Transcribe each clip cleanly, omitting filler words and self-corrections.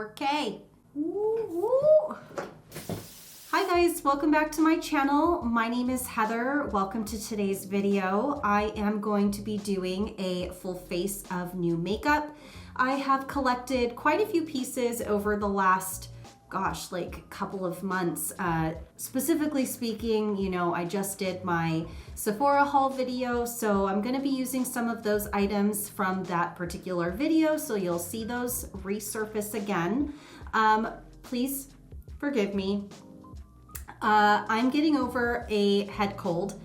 4K. Woo, woo. Hi guys, welcome back to my channel. My name is Heather. Welcome to today's video. I am going to be doing a full face of new makeup. I have collected quite a few pieces over the last like couple of months. Specifically speaking, you know, I just did my Sephora haul video, so I'm gonna be using some of those items from that particular video, so you'll see those resurface again. Please forgive me. I'm getting over a head cold,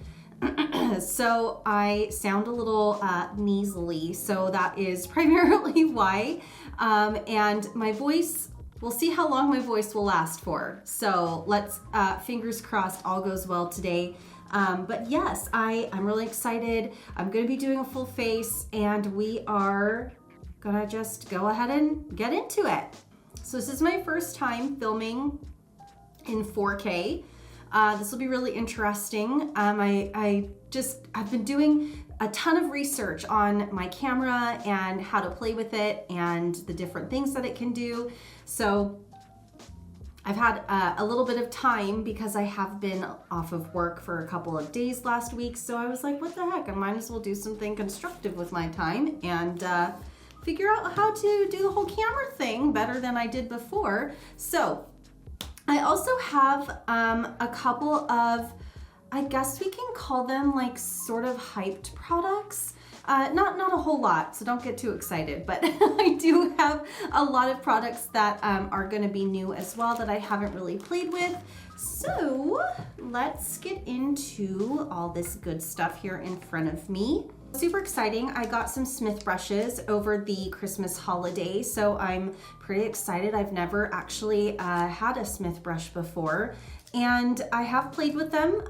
so I sound a little nasally, so that is primarily why. And my voice, we'll see how long my voice will last for. So let's, fingers crossed, all goes well today. But yes, I'm really excited. I'm gonna be doing a full face and we are gonna just go ahead and get into it. So this is my first time filming in 4K. This will be really interesting. I've been doing a ton of research on my camera and how to play with it and the different things that it can do. So I've had a little bit of time because I have been off of work for a couple of days last week. So I was like, what the heck? I might as well do something constructive with my time and figure out how to do the whole camera thing better than I did before. So I also have a couple of, I guess we can call them like sort of hyped products. Not a whole lot, so don't get too excited, but I do have a lot of products that are gonna be new as well that I haven't really played with. So let's get into all this good stuff here in front of me. Super exciting. I got some Smith brushes over the Christmas holiday, so I'm pretty excited. I've never actually had a Smith brush before, and I have played with them.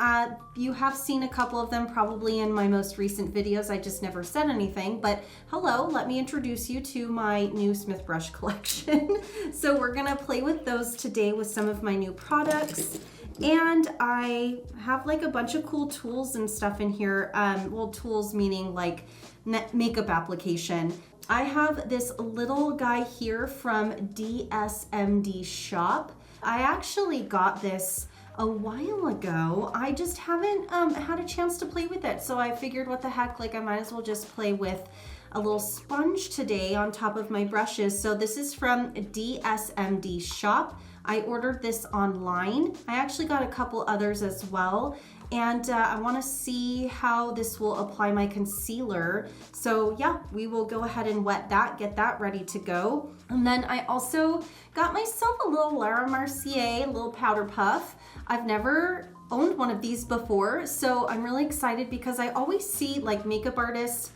You have seen a couple of them probably in my most recent videos. I just never said anything, but hello, let me introduce you to my new Smith brush collection. So we're gonna play with those today with some of my new products. And I have like a bunch of cool tools and stuff in here. Well, tools meaning like makeup application. I have this little guy here from DSMD Shop. I actually got this a while ago. I just haven't had a chance to play with it. So I figured what the heck, like I might as well just play with a little sponge today on top of my brushes. So this is from DSMD Shop. I ordered this online. I actually got a couple others as well. And I wanna see how this will apply my concealer. So yeah, we will go ahead and wet that, get that ready to go. And then I also got myself a little Laura Mercier, little powder puff. I've never owned one of these before, so I'm really excited because I always see like makeup artists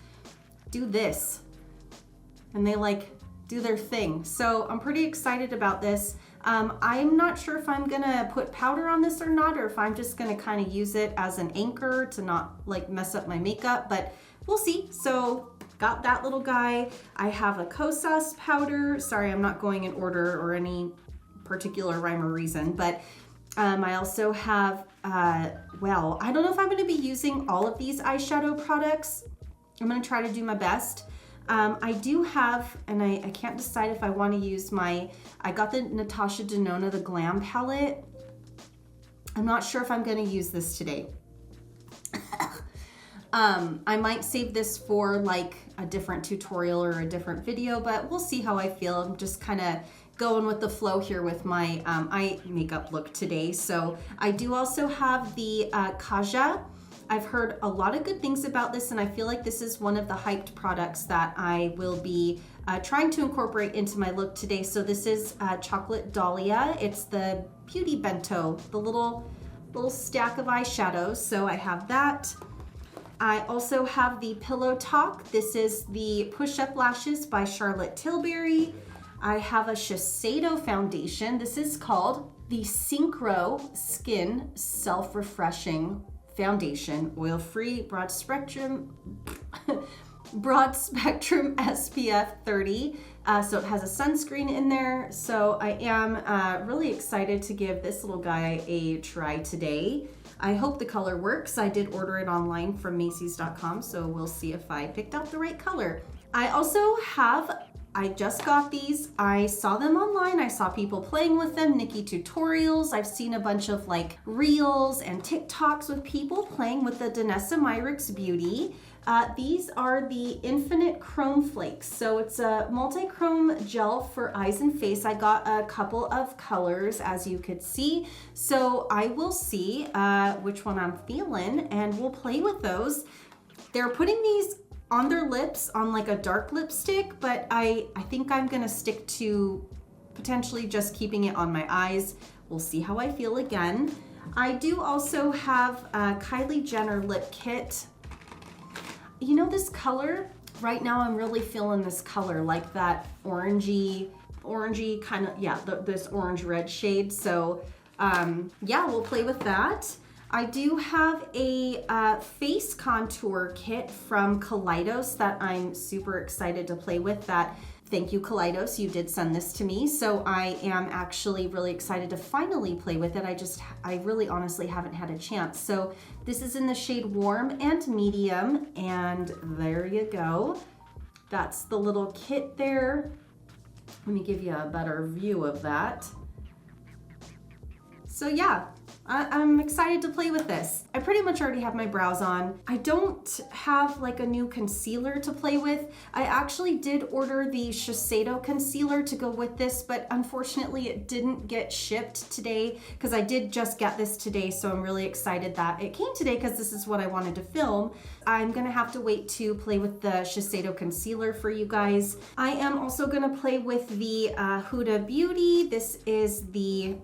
do this and they like do their thing. So I'm pretty excited about this. I'm not sure if I'm gonna put powder on this or not, or if I'm just gonna kind of use it as an anchor to not like mess up my makeup, but we'll see. So got that little guy. I have a Kosas powder. Sorry, I'm not going in order or any particular rhyme or reason, but I also have, well, I don't know if I'm gonna be using all of these eyeshadow products. I'm gonna try to do my best. I do have, and I can't decide if I want to use I got the Natasha Denona, the Glam palette. I'm not sure if I'm going to use this today. I might save this for like a different tutorial or a different video, but we'll see how I feel. I'm just kind of going with the flow here with my eye makeup look today. So I do also have the Kaja. I've heard a lot of good things about this, and I feel like this is one of the hyped products that I will be trying to incorporate into my look today. So this is Chocolate Dahlia. It's the Beauty Bento, the little stack of eyeshadows. So I have that. I also have the Pillow Talk. This is the Push Up Lashes by Charlotte Tilbury. I have a Shiseido foundation. This is called the Synchro Skin Self-Refreshing Foundation, oil-free, broad spectrum SPF 30. So it has a sunscreen in there. So I am really excited to give this little guy a try today. I hope the color works. I did order it online from Macy's.com, so we'll see if I picked out the right color. I also have I just got these. I saw them online. I saw people playing with them, Nikki tutorials. I've seen a bunch of like reels and TikToks with people playing with the Danessa Myricks Beauty. These are the Infinite Chrome Flakes. So it's a multi-chrome gel for eyes and face. I got a couple of colors, as you could see. So I will see which one I'm feeling, and we'll play with those. They're putting these on their lips on like a dark lipstick, but I think I'm gonna stick to potentially just keeping it on my eyes. We'll see how I feel again. I do also have a Kylie Jenner lip kit. You know this color? Right now I'm really feeling this color, like that orangey kind of, yeah, this orange red shade. So yeah, we'll play with that. I do have a face contour kit from Kaleidos that I'm super excited to play with. Thank you, Kaleidos, you did send this to me. So I am actually really excited to finally play with it. I really honestly haven't had a chance. So this is in the shade Warm and Medium, and there you go. That's the little kit there. Let me give you a better view of that. So yeah, I'm excited to play with this. I pretty much already have my brows on. I don't have like a new concealer to play with. I actually did order the Shiseido concealer to go with this, but unfortunately it didn't get shipped today because I did just get this today, so I'm really excited that it came today because this is what I wanted to film. I'm gonna have to wait to play with the Shiseido concealer for you guys. I am also gonna play with the Huda Beauty. This is the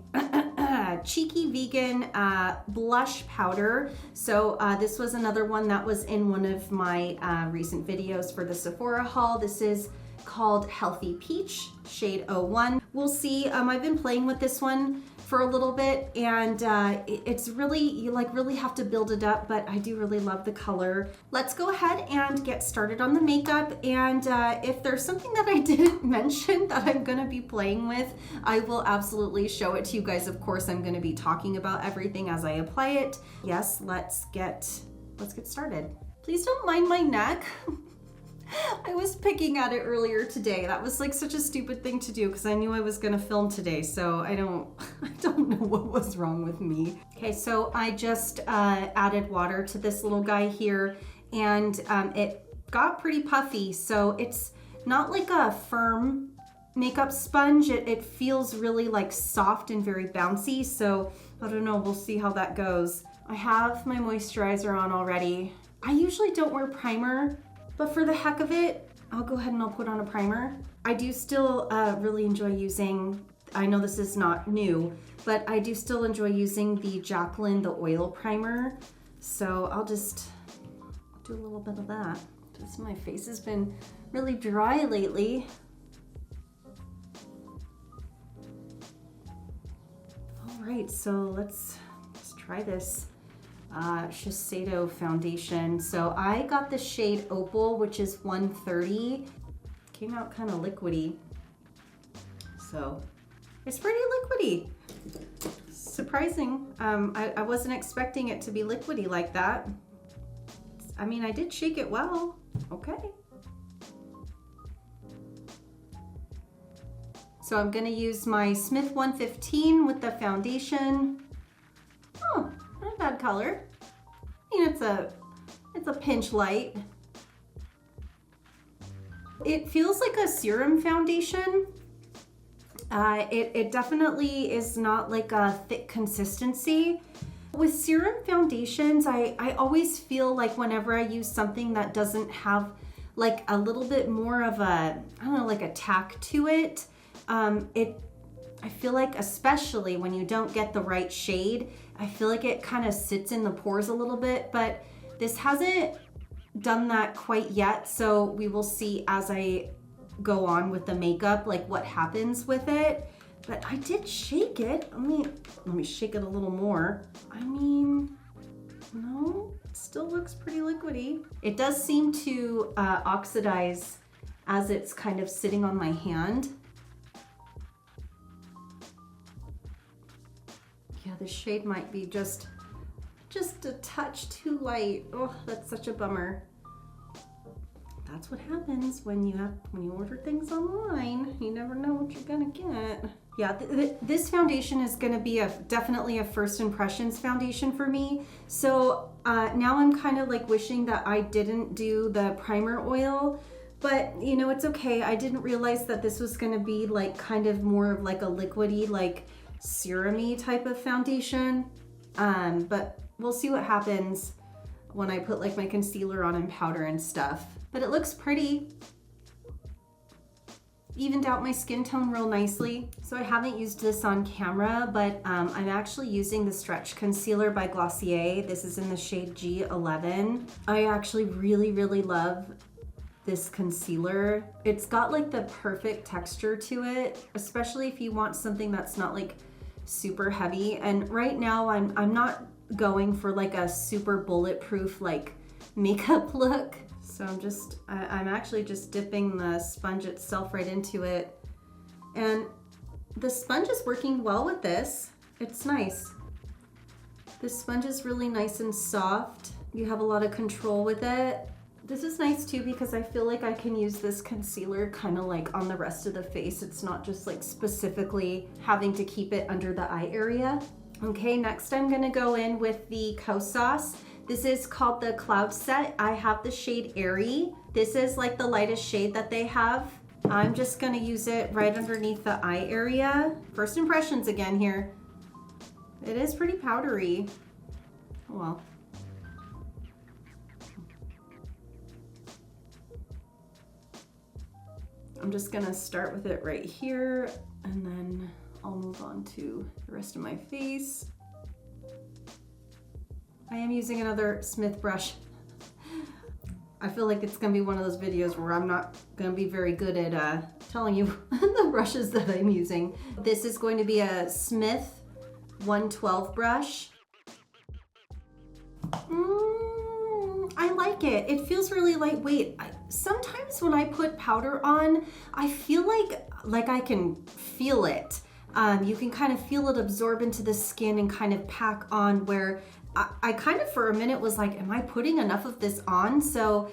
Cheeky Vegan blush powder. So this was another one that was in one of my recent videos for the Sephora haul. This is called Healthy Peach, shade 01. We'll see. I've been playing with this one for a little bit, and it's really, you like really have to build it up, but I do really love the color. Let's go ahead and get started on the makeup, and if there's something that I didn't mention that I'm gonna be playing with, I will absolutely show it to you guys. Of course, I'm gonna be talking about everything as I apply it. Yes, let's get started. Please don't mind my neck. I was picking at it earlier today. That was like such a stupid thing to do because I knew I was gonna film today, so I don't know what was wrong with me. Okay, so I just added water to this little guy here, and it got pretty puffy, so it's not like a firm makeup sponge. It feels really like soft and very bouncy, so I don't know, we'll see how that goes. I have my moisturizer on already. I usually don't wear primer, but for the heck of it, I'll go ahead and I'll put on a primer. I do still really enjoy using, I know this is not new, but I do still enjoy using the Jaclyn, the oil primer. So I'll just do a little bit of that. Just my face has been really dry lately. All right, so let's try this. Shiseido foundation. So I got the shade Opal, which is 130. Came out kind of liquidy. So it's pretty liquidy. Surprising. I wasn't expecting it to be liquidy like that. I mean, I did shake it well. Okay. So I'm gonna use my Smith 115 with the foundation. Oh, not a bad color. I mean, it's a pinch light. It feels like a serum foundation. It definitely is not like a thick consistency. With serum foundations, I always feel like whenever I use something that doesn't have like a little bit more of a, I don't know, like a tack to it, I feel like, especially when you don't get the right shade, I feel like it kind of sits in the pores a little bit, but this hasn't done that quite yet. So we will see as I go on with the makeup, like what happens with it. But I did shake it. Let me shake it a little more. I mean, no, it still looks pretty liquidy. It does seem to oxidize as it's kind of sitting on my hand. Yeah, the shade might be just a touch too light. Oh, that's such a bummer. that's what happens when you order things online. You never know what you're gonna get. Yeah, this foundation is gonna be definitely a first impressions foundation for me. So now I'm kind of like wishing that I didn't do the primer oil, but you know, it's okay. I didn't realize that this was gonna be like kind of more of like a liquidy, like serum-y type of foundation. But we'll see what happens when I put like my concealer on and powder and stuff. But it looks pretty. Evened out my skin tone real nicely. So I haven't used this on camera, but I'm actually using the Stretch Concealer by Glossier. This is in the shade G11. I actually really, really love this concealer. It's got like the perfect texture to it, especially if you want something that's not like super heavy. And right now I'm not going for like a super bulletproof like makeup look. So I'm actually just dipping the sponge itself right into it. And the sponge is working well with this. It's nice. This sponge is really nice and soft. You have a lot of control with it. This is nice too because I feel like I can use this concealer kind of like on the rest of the face. It's not just like specifically having to keep it under the eye area. Okay, next I'm gonna go in with the Kosas. This is called the Cloud Set. I have the shade Airy. This is like the lightest shade that they have. I'm just gonna use it right underneath the eye area. First impressions again here. It is pretty powdery. Well. I'm just gonna start with it right here and then I'll move on to the rest of my face. I am using another Smith brush. I feel like it's gonna be one of those videos where I'm not gonna be very good at telling you the brushes that I'm using. This is going to be a Smith 112 brush. I like it. It feels really lightweight. Sometimes when I put powder on, I feel like I can feel it. You can kind of feel it absorb into the skin and kind of pack on, where I kind of for a minute was like, am I putting enough of this on? So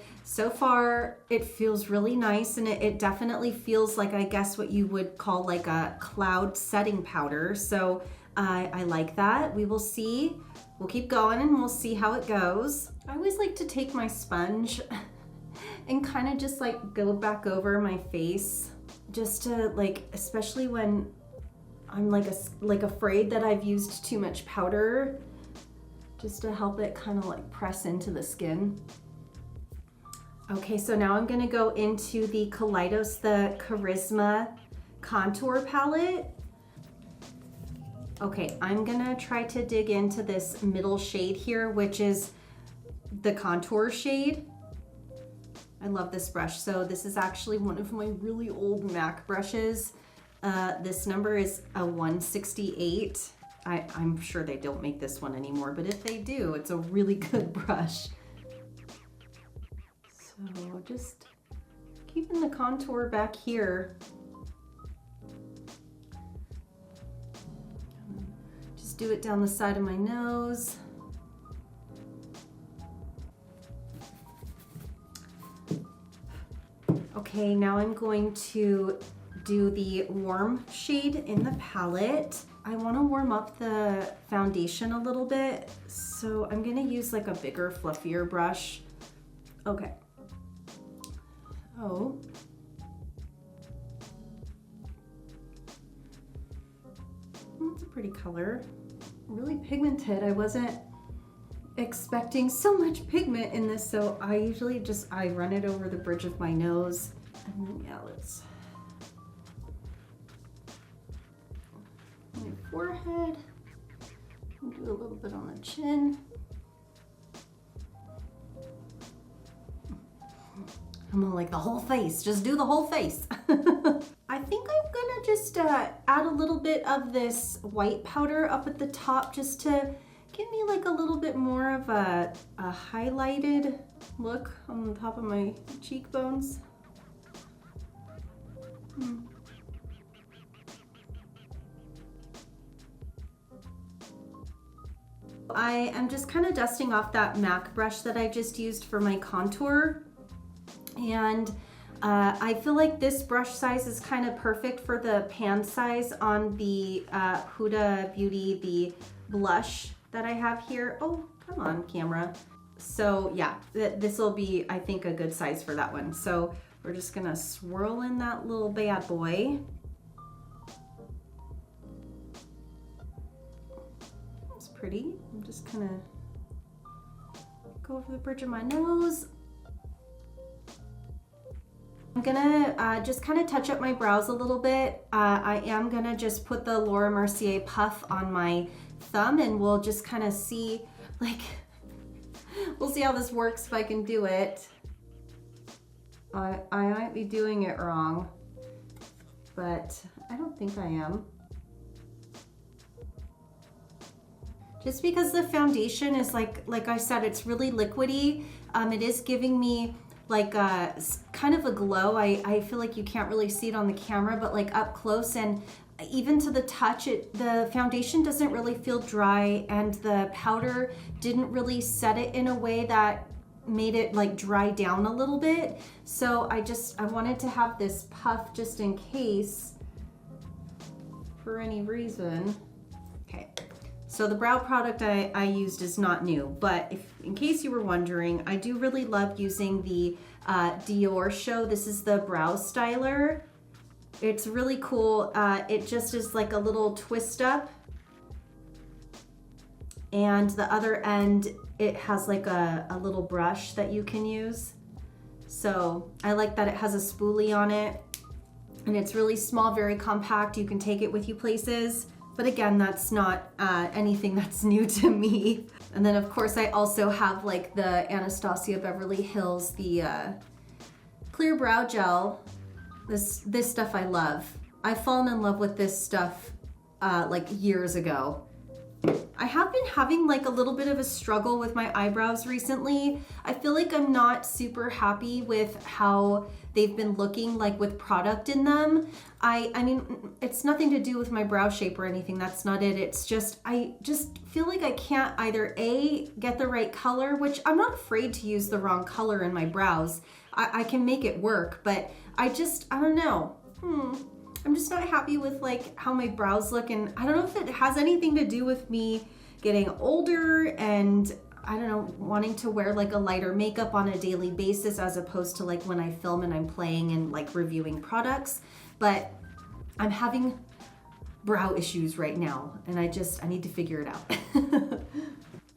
far it feels really nice, and it definitely feels like, I guess, what you would call like a cloud setting powder. So I like that. We will see. We'll keep going and we'll see how it goes. I always like to take my sponge and kind of just like go back over my face, just to like, especially when I'm like afraid that I've used too much powder, just to help it kind of like press into the skin. Okay, so now I'm gonna go into the Kaleidos, the Charisma contour palette. Okay, I'm gonna try to dig into this middle shade here, which is the contour shade. I love this brush. So this is actually one of my really old MAC brushes. This number is a 168. I'm sure they don't make this one anymore, but if they do, it's a really good brush. So just keeping the contour back here. Just do it down the side of my nose. Okay, now I'm going to do the warm shade in the palette. I want to warm up the foundation a little bit, so I'm going to use like a bigger, fluffier brush. Okay. Oh. That's a pretty color. Really pigmented. I wasn't expecting so much pigment in this, so I usually I run it over the bridge of my nose. And then, yeah, let's my forehead, do a little bit on the chin. I'm gonna like the whole face, just do the whole face. I think I'm gonna just add a little bit of this white powder up at the top, just to give me like a little bit more of a highlighted look on the top of my cheekbones. I am just kind of dusting off that MAC brush that I just used for my contour. And I feel like this brush size is kind of perfect for the pan size on the Huda Beauty, the blush that I have here. Oh, come on, camera. So yeah, this will be, I think, a good size for that one. So we're just gonna swirl in that little bad boy. It's pretty. I'm just gonna go over the bridge of my nose. I'm gonna just kind of touch up my brows a little bit. I am gonna just put the Laura Mercier puff on my thumb, and we'll just kind of see, like, we'll see how this works if I can do it. I might be doing it wrong, but I don't think I am. Just because the foundation is like I said, it's really liquidy. It is giving me like a kind of a glow. I feel like you can't really see it on the camera, but like up close and even to the touch, the foundation doesn't really feel dry, and the powder didn't really set it in a way that made it like dry down a little bit. So I wanted to have this puff just in case for any reason. Okay. So the brow product I used is not new, but in case you were wondering, I do really love using the Dior Show. This is the brow styler. It's really cool. It just is like a little twist up, and the other end, it has like a little brush that you can use. So I like that it has a spoolie on it, and it's really small, very compact. You can take it with you places. But again, that's not anything that's new to me. And then of course I also have like the Anastasia Beverly Hills, the clear brow gel. This stuff I love. I've fallen in love with this stuff like years ago. I have been having like a little bit of a struggle with my eyebrows recently. I feel like I'm not super happy with how they've been looking like with product in them. I mean, it's nothing to do with my brow shape or anything. That's not it. It's just, I just feel like I can't either A, get the right color, which I'm not afraid to use the wrong color in my brows. I can make it work, but I don't know. I'm just not happy with like how my brows look, and I don't know if it has anything to do with me getting older and I don't know, wanting to wear like a lighter makeup on a daily basis as opposed to like when I film and I'm playing and like reviewing products. But I'm having brow issues right now, and I need to figure it out.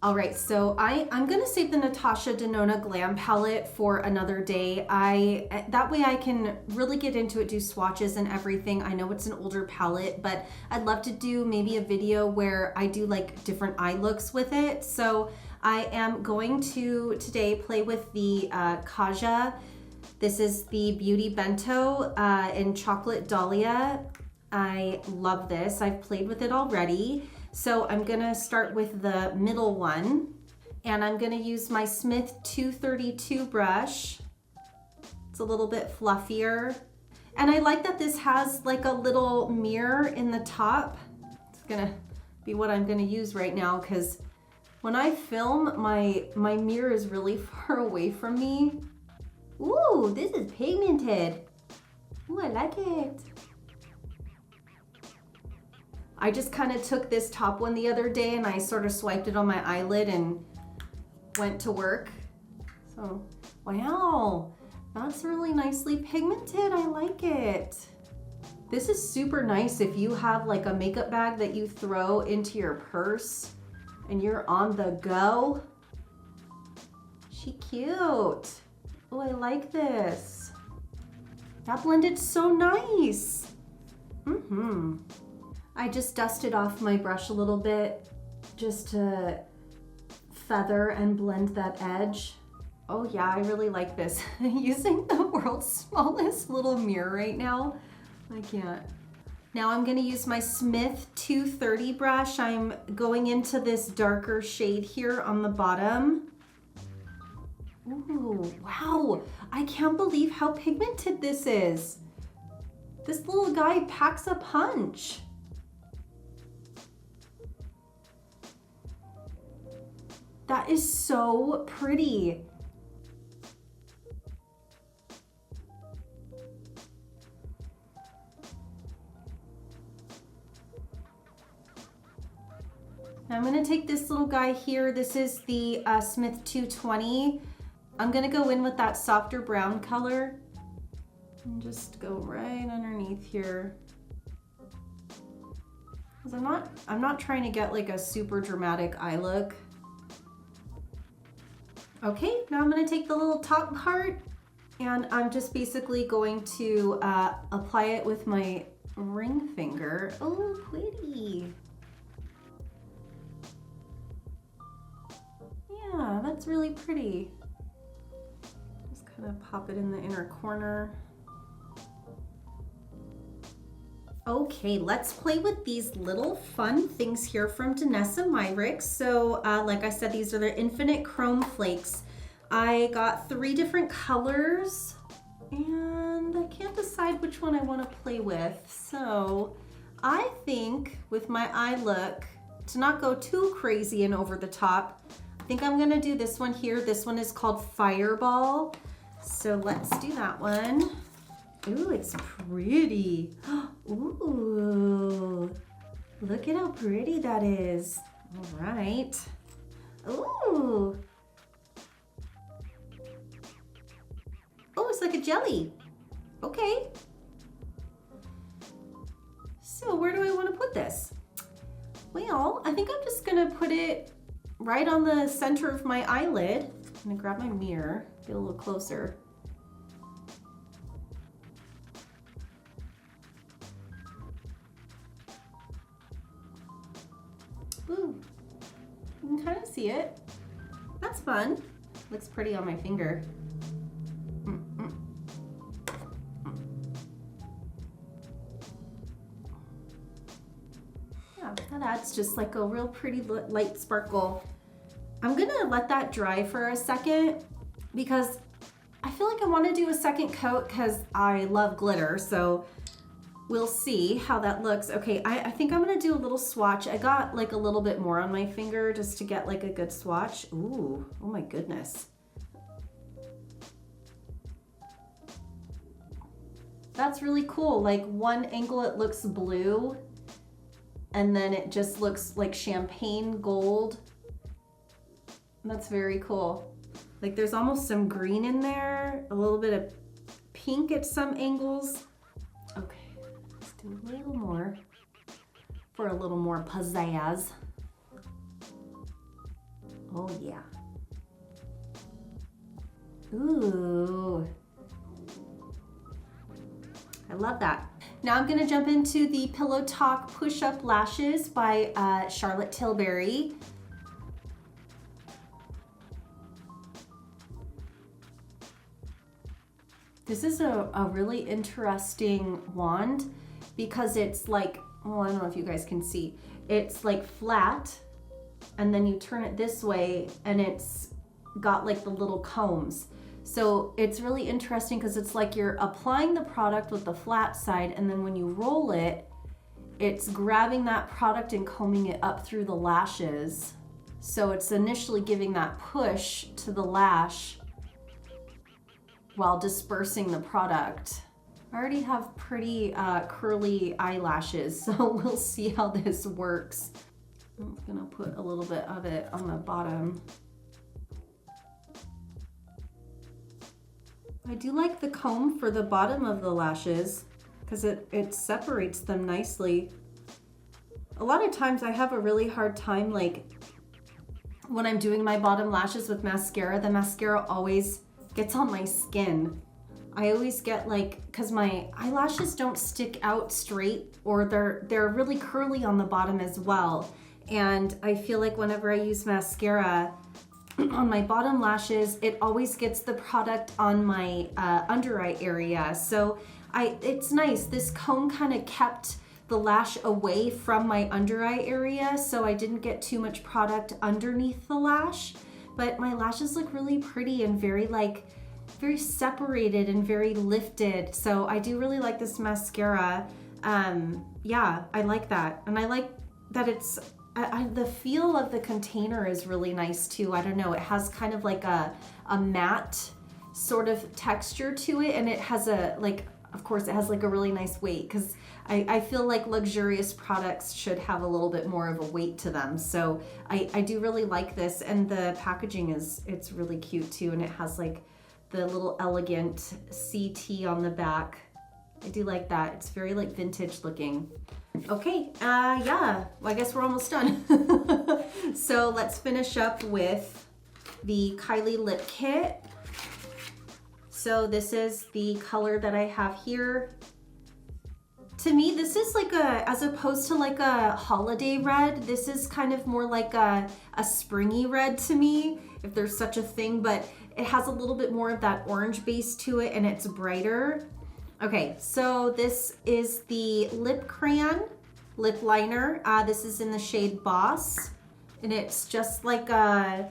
All right, so I'm gonna save the Natasha Denona Glam Palette for another day. That way I can really get into it, do swatches and everything. I know it's an older palette, but I'd love to do maybe a video where I do like different eye looks with it. So I am going to today play with the Kaja. This is the Beauty Bento in Chocolate Dahlia. I love this. I've played with it already. So I'm gonna start with the middle one, and I'm gonna use my Smith 232 brush. It's a little bit fluffier. And I like that this has like a little mirror in the top. It's gonna be what I'm gonna use right now, because when I film, my mirror is really far away from me. Ooh, this is pigmented. Ooh, I like it. I just kind of took this top one the other day and I sort of swiped it on my eyelid and went to work. So, wow, that's really nicely pigmented. I like it. This is super nice if you have like a makeup bag that you throw into your purse and you're on the go. She cute. Oh, I like this. That blended so nice. I just dusted off my brush a little bit just to feather and blend that edge. Oh yeah, I really like this. Using the world's smallest little mirror right now. I can't. Now I'm gonna use my Smith 230 brush. I'm going into this darker shade here on the bottom. Ooh, wow. I can't believe how pigmented this is. This little guy packs a punch. That is so pretty. take this little guy here. This is the Smith 220. I'm gonna go in with that softer brown color and just go right underneath here. Because I'm not trying to get like a super dramatic eye look. Okay, now I'm gonna take the little top part and I'm just basically going to apply it with my ring finger. Oh, pretty. Yeah, that's really pretty. Just kind of pop it in the inner corner. Okay, let's play with these little fun things here from Danessa Myricks. So like I said, these are the Infinite Chrome Flakes. I got 3 different colors and I can't decide which one I want to play with. So I think with my eye look, to not go too crazy and over the top, I think I'm gonna do this one here. This one is called Fireball. So let's do that one. Ooh, it's pretty. Ooh, look at how pretty that is. All right. Ooh. Oh, it's like a jelly. Okay. So where do I want to put this? Well, I think I'm just gonna put it right on the center of my eyelid. I'm gonna grab my mirror, get a little closer. Ooh, you can kind of see it. That's fun. Looks pretty on my finger. Yeah, that adds just like a real pretty light sparkle. I'm gonna let that dry for a second because I feel like I want to do a second coat because I love glitter. So we'll see how that looks. Okay, I think I'm gonna do a little swatch. I got like a little bit more on my finger just to get like a good swatch. Ooh, oh my goodness. That's really cool. Like one angle it looks blue and then it just looks like champagne gold. That's very cool. Like there's almost some green in there, a little bit of pink at some angles. Okay. Do a little more for a little more pizzazz. Oh yeah. Ooh. I love that. Now I'm gonna jump into the Pillow Talk Push-Up Lashes by Charlotte Tilbury. This is a really interesting wand because it's like, oh, I don't know if you guys can see. It's like flat and then you turn it this way and it's got like the little combs. So it's really interesting because it's like you're applying the product with the flat side and then when you roll it, it's grabbing that product and combing it up through the lashes. So it's initially giving that push to the lash while dispersing the product. I already have pretty curly eyelashes, so we'll see how this works. I'm gonna put a little bit of it on the bottom. I do like the comb for the bottom of the lashes because it separates them nicely. A lot of times I have a really hard time, like when I'm doing my bottom lashes with mascara, the mascara always gets on my skin. I always get like, because my eyelashes don't stick out straight or they're really curly on the bottom as well. And I feel like whenever I use mascara on my bottom lashes, it always gets the product on my under eye area. So it's nice. This comb kind of kept the lash away from my under eye area, so I didn't get too much product underneath the lash. But my lashes look really pretty and very separated and very lifted. So I do really like this mascara. Yeah, I like that. And I like that it's, the feel of the container is really nice too. I don't know, it has kind of like a matte sort of texture to it, and it has a of course, it has like a really nice weight because I feel like luxurious products should have a little bit more of a weight to them. So I do really like this, and the packaging it's really cute too, and it has like the little elegant CT on the back. I do like that. It's very like vintage looking. Okay, yeah, well, I guess we're almost done. So let's finish up with the Kylie lip kit. So this is the color that I have here. To me, this is like as opposed to like a holiday red, this is kind of more like a springy red to me, if there's such a thing, but it has a little bit more of that orange base to it, and it's brighter. Okay, so this is the lip crayon lip liner. This is in the shade Boss, and it's just like a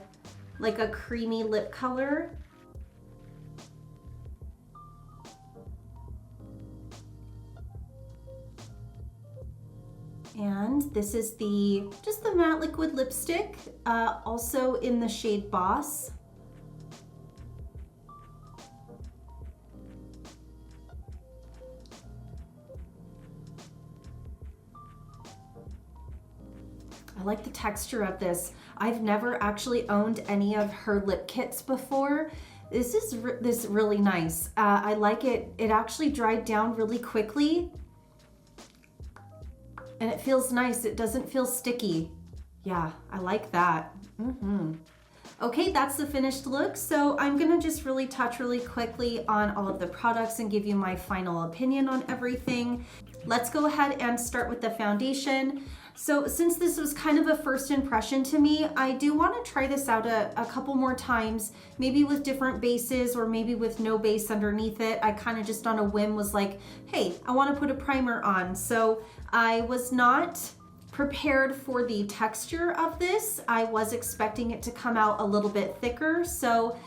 creamy lip color. And this is just the matte liquid lipstick, also in the shade Boss. I like the texture of this. I've never actually owned any of her lip kits before. This is really nice. I like it. It actually dried down really quickly. And it feels nice. It doesn't feel sticky. Yeah, I like that. Okay, that's the finished look. So I'm gonna just really touch really quickly on all of the products and give you my final opinion on everything. Let's go ahead and start with the foundation. So since this was kind of a first impression to me, I do want to try this out a couple more times, maybe with different bases or maybe with no base underneath it. I kind of just on a whim was like, hey, I want to put a primer on. So I was not prepared for the texture of this. I was expecting it to come out a little bit thicker. So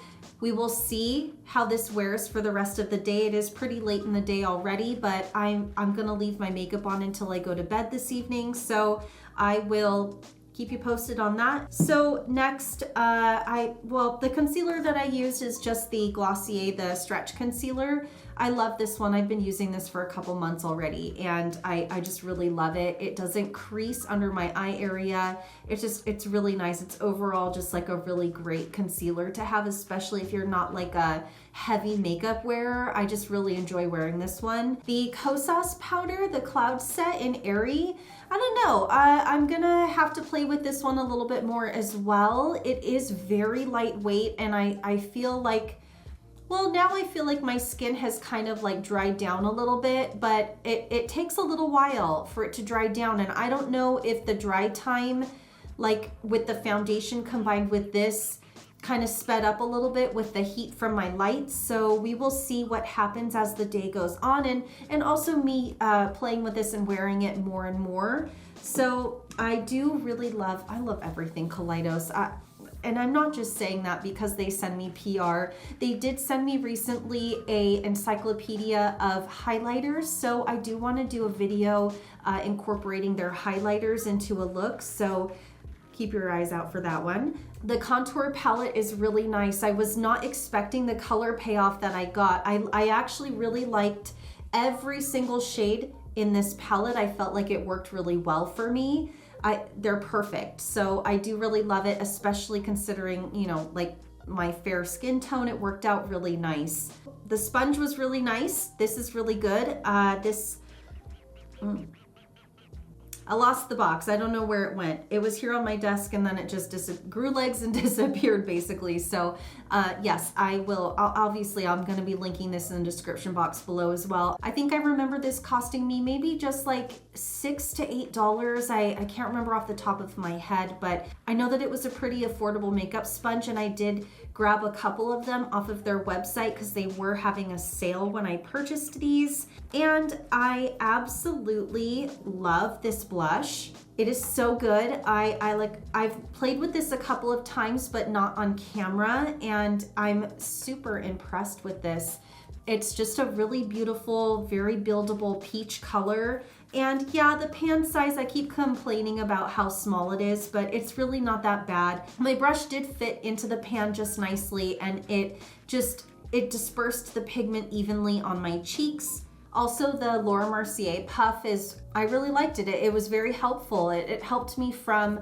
we will see how this wears for the rest of the day. It is pretty late in the day already, but I'm gonna leave my makeup on until I go to bed this evening. So I will keep you posted on that. So next, the concealer that I used is just the Glossier, the Stretch Concealer. I love this one. I've been using this for a couple months already, and I just really love it. It doesn't crease under my eye area. It's really nice. It's overall just like a really great concealer to have, especially if you're not like a heavy makeup wearer. I just really enjoy wearing this one. The Kosas powder, the Cloud Set in Airy. I don't know. I'm gonna have to play with this one a little bit more as well. It is very lightweight, and I feel like, well, now I feel like my skin has kind of like dried down a little bit, but it takes a little while for it to dry down. And I don't know if the dry time, like with the foundation combined with this, kind of sped up a little bit with the heat from my lights. So we will see what happens as the day goes on, and also me playing with this and wearing it more and more. So I do really love, I love everything Kaleidos. And I'm not just saying that because they send me PR. They did send me recently a encyclopedia of highlighters. So I do want to do a video incorporating their highlighters into a look. So keep your eyes out for that one. The contour palette is really nice. I was not expecting the color payoff that I got. I actually really liked every single shade in this palette. I felt like it worked really well for me. They're perfect. So I do really love it, especially considering, you know, like my fair skin tone, it worked out really nice. The sponge was really nice. This is really good. I lost the box. I don't know where it went. It was here on my desk and then it just grew legs and disappeared basically. So yes, I will. Obviously, I'm going to be linking this in the description box below as well. I think I remember this costing me maybe just like $6 to $8. I can't remember off the top of my head, but I know that it was a pretty affordable makeup sponge, and I did grab a couple of them off of their website because they were having a sale when I purchased these. And I absolutely love this blush. It is so good. I've played with this a couple of times, but not on camera, and I'm super impressed with this. It's just a really beautiful, very buildable peach color. And yeah, the pan size, I keep complaining about how small it is, but it's really not that bad. My brush did fit into the pan just nicely, and it dispersed the pigment evenly on my cheeks. Also, the Laura Mercier puff I really liked it. It was very helpful. It helped me from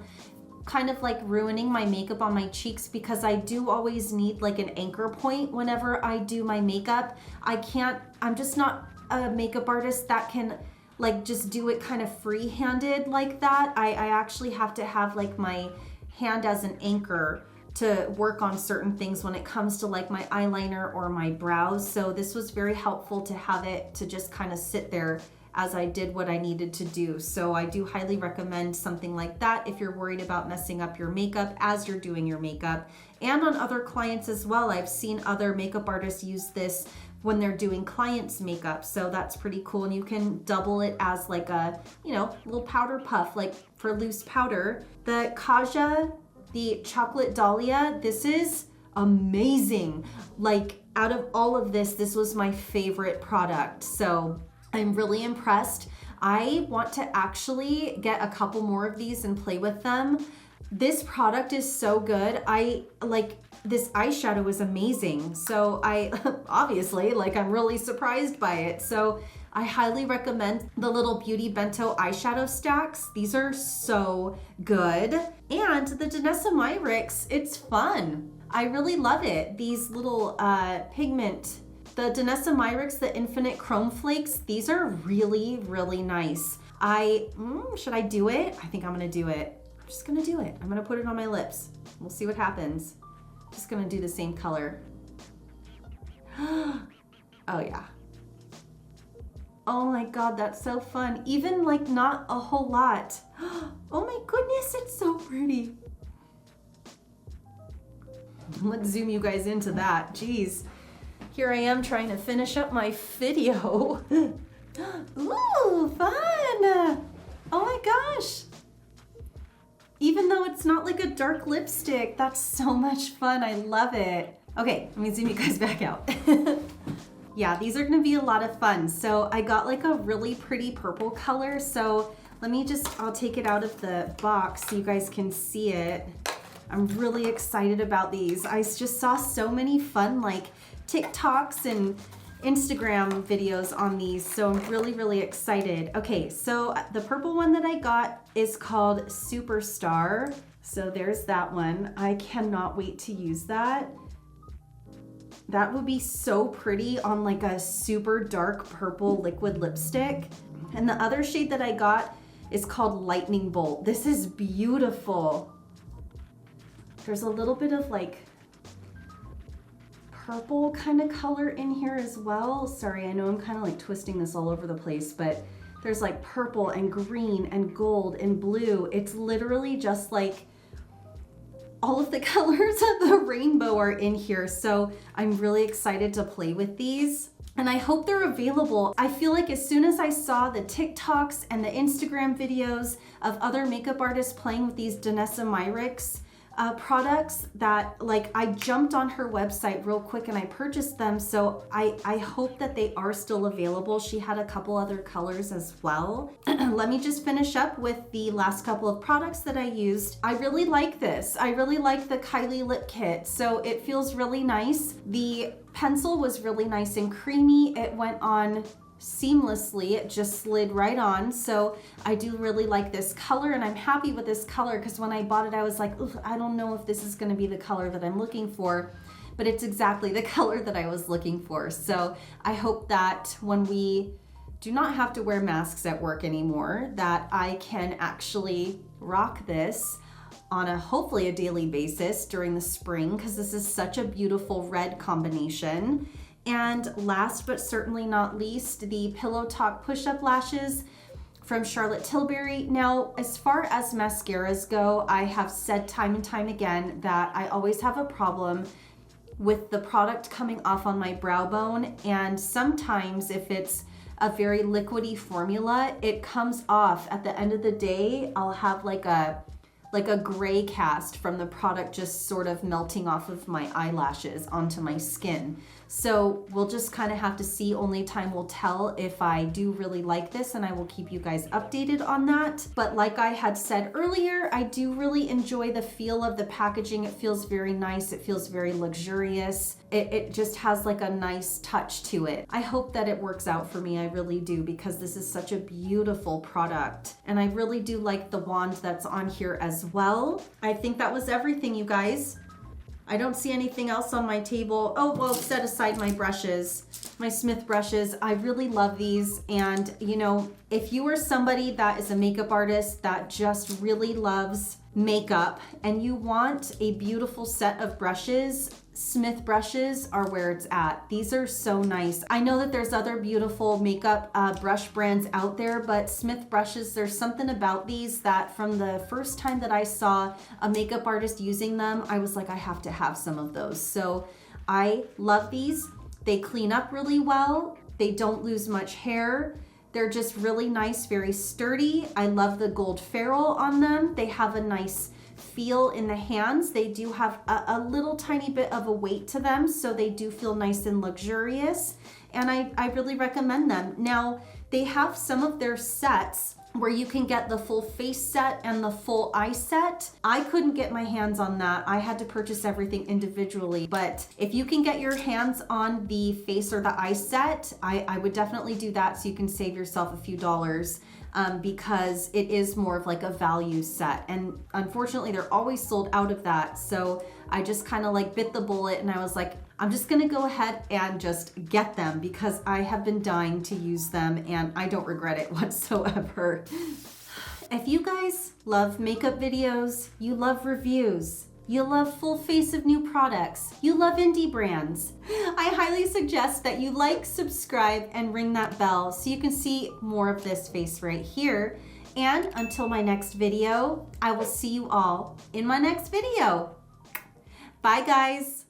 kind of like ruining my makeup on my cheeks, because I do always need like an anchor point whenever I do my makeup. I'm just not a makeup artist that can like just do it kind of free-handed like that. I actually have to have like my hand as an anchor to work on certain things when it comes to like my eyeliner or my brows. So this was very helpful to have it to just kind of sit there as I did what I needed to do. So I do highly recommend something like that if you're worried about messing up your makeup as you're doing your makeup. And on other clients as well. I've seen other makeup artists use this when they're doing clients' makeup. So that's pretty cool. And you can double it as like a, you know, little powder puff, like for loose powder. The Kaja, the Chocolate Dahlia, this is amazing. Like out of all of this was my favorite product. So I'm really impressed. I want to actually get a couple more of these and play with them. This product is so good. This eyeshadow is amazing. So I obviously, like, I'm really surprised by it. So I highly recommend the little Beauty Bento eyeshadow stacks. These are so good. And the Danessa Myricks, it's fun. I really love it. These little pigment, the Danessa Myricks, the Infinite Chrome Flakes, these are really, really nice. Should I do it? I think I'm gonna do it. I'm just gonna do it. I'm gonna put it on my lips. We'll see what happens. Just gonna do the same color. Oh yeah. Oh my God, that's so fun. Even like not a whole lot. Oh my goodness, it's so pretty. Let's zoom you guys into that. Jeez. Here I am trying to finish up my video. Ooh, fun. Oh my gosh. Even though it's not like a dark lipstick, that's so much fun. I love it. Okay, let me zoom you guys back out. Yeah, these are gonna be a lot of fun. So I got like a really pretty purple color. So I'll take it out of the box so you guys can see it. I'm really excited about these. I just saw so many fun like TikToks and Instagram videos on these, so I'm really, really excited. Okay, so the purple one that I got is called Superstar. So there's that one. I cannot wait to use that. That would be so pretty on like a super dark purple liquid lipstick. And the other shade that I got is called Lightning Bolt. This is beautiful. There's a little bit of like purple kind of color in here as well. Sorry, I know I'm kind of like twisting this all over the place, but there's like purple and green and gold and blue. It's literally just like all of the colors of the rainbow are in here. So I'm really excited to play with these. And I hope they're available. I feel like as soon as I saw the TikToks and the Instagram videos of other makeup artists playing with these Danessa Myricks products, that like I jumped on her website real quick and I purchased them. So I hope that they are still available. She had a couple other colors as well. Let me just finish up with the last couple of products that I used. I really like this. I really like the Kylie lip kit. So it feels really nice. The pencil was really nice and creamy. It went on seamlessly. It just slid right on. So I do really like this color, and I'm happy with this color because when I bought it, I was like, I don't know if this is going to be the color that I'm looking for, but it's exactly the color that I was looking for. So I hope that when we do not have to wear masks at work anymore, that I can actually rock this on hopefully a daily basis during the spring, because this is such a beautiful red combination. And last but certainly not least, the Pillow Talk Push-Up Lashes from Charlotte Tilbury. Now, as far as mascaras go, I have said time and time again that I always have a problem with the product coming off on my brow bone. And sometimes if it's a very liquidy formula, it comes off. At the end of the day, I'll have like a gray cast from the product just sort of melting off of my eyelashes onto my skin. So we'll just kind of have to see. Only time will tell if I do really like this, and I will keep you guys updated on that. But like I had said earlier, I do really enjoy the feel of the packaging. It feels very nice. It feels very luxurious. It just has like a nice touch to it. I hope that it works out for me. I really do, because this is such a beautiful product. And I really do like the wand that's on here as well. I think that was everything, you guys. I don't see anything else on my table. Oh, well, set aside my brushes, my Smith brushes. I really love these. And you know, if you are somebody that is a makeup artist that just really loves makeup and you want a beautiful set of brushes, Smith brushes are where it's at. These are so nice. I know that there's other beautiful makeup brush brands out there, but Smith brushes, there's something about these that from the first time that I saw a makeup artist using them, I was like, I have to have some of those. So I love these. They clean up really well. They don't lose much hair. They're just really nice, very sturdy. I love the gold ferrule on them. They have a nice feel in the hands. They do have a little tiny bit of a weight to them, so they do feel nice and luxurious, and I really recommend them. Now, they have some of their sets where you can get the full face set and the full eye set. I couldn't get my hands on that. I had to purchase everything individually, but if you can get your hands on the face or the eye set, I would definitely do that so you can save yourself a few dollars. Because it is more of like a value set, and unfortunately they're always sold out of that. So I just kind of like bit the bullet, and I was like, I'm just gonna go ahead and just get them because I have been dying to use them and I don't regret it whatsoever. If you guys love makeup videos, you love reviews, you love full face of new products, you love indie brands, I highly suggest that you like, subscribe, and ring that bell so you can see more of this face right here. And until my next video, I will see you all in my next video. Bye, guys.